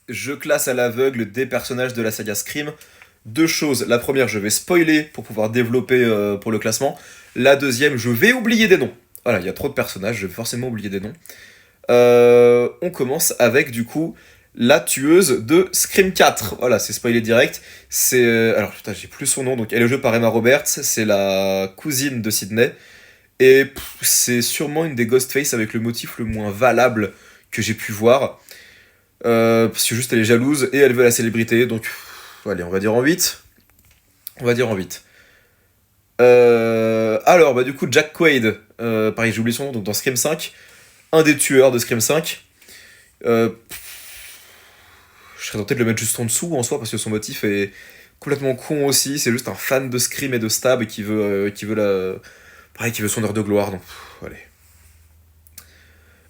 je classe à l'aveugle des personnages de la saga Scream. Deux choses. La première, je vais spoiler pour pouvoir développer pour le classement. La deuxième, je vais oublier des noms. Voilà, il y a trop de personnages, je vais forcément oublier des noms. On commence avec du coup la tueuse de Scream 4. Voilà, c'est spoilé direct. C'est alors putain, j'ai plus son nom. Donc elle est jouée par Emma Roberts. C'est la cousine de Sydney. Et c'est sûrement une des Ghostface avec le motif le moins valable que j'ai pu voir. Parce que juste elle est jalouse et elle veut la célébrité. Donc allez, on va dire en 8. On va dire en 8. Alors, bah du coup, Jack Quaid, pareil, j'ai oublié son nom, donc dans Scream 5, un des tueurs de Scream 5. Euh, je serais tenté de le mettre juste en dessous en soi, parce que son motif est complètement con aussi. C'est juste un fan de Scream et de Stab qui veut pareil, qui veut son heure de gloire. Donc, allez.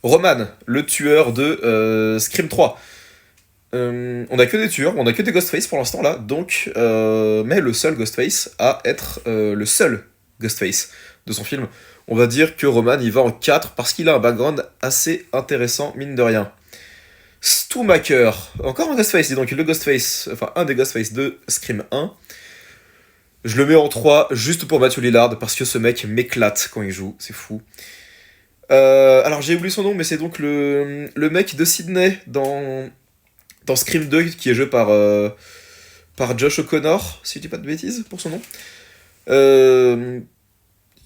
Roman, le tueur de Scream 3. On a que des tueurs, on a que des Ghostface pour l'instant là, donc mais le seul Ghostface à être le seul Ghostface de son film. On va dire que Roman il va en 4 parce qu'il a un background assez intéressant, mine de rien. Stumaker, encore un Ghostface, dis donc, le Ghostface, enfin un des Ghostface de Scream 1. Je le mets en 3 juste pour Matthew Lillard parce que ce mec m'éclate quand il joue, c'est fou. Alors j'ai oublié son nom, mais c'est donc le mec de Sydney dans Scream 2 qui est joué par Josh O'Connor, si je dis pas de bêtises pour son nom. Euh,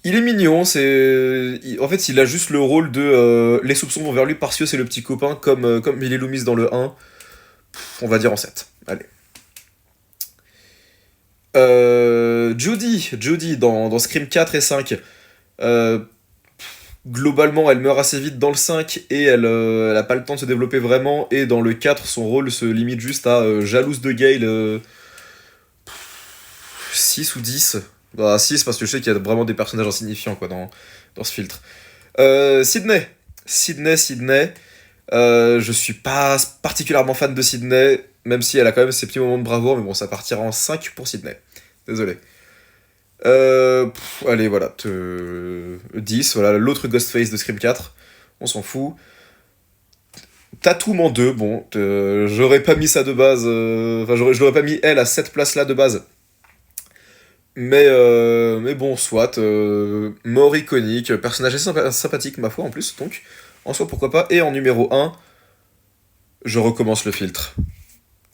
il est mignon, en fait il a juste le rôle de les soupçons vont vers lui parce que c'est le petit copain comme Billy Loomis dans le 1. On va dire en 7. Allez. Judy dans Scream 4 et 5. Euh, Globalement, elle meurt assez vite dans le 5 et elle a pas le temps de se développer vraiment. Et dans le 4, son rôle se limite juste à jalouse de Gale 6 ou 10. Bah, 6 parce que je sais qu'il y a vraiment des personnages insignifiants quoi, dans ce filtre. Sydney. Sydney. Je suis pas particulièrement fan de Sydney, même si elle a quand même ses petits moments de bravoure, mais bon, ça partira en 5 pour Sydney. Désolé. Allez, voilà. 10, voilà, l'autre Ghostface de Scream 4. On s'en fout. Tatum en 2, bon, j'aurais pas mis ça de base. Enfin, je l'aurais pas mis elle à cette place-là de base. Mais bon, soit. Mort iconique, personnage assez sympathique, ma foi, en plus, donc. En soi, pourquoi pas. Et en numéro 1, je recommence le filtre.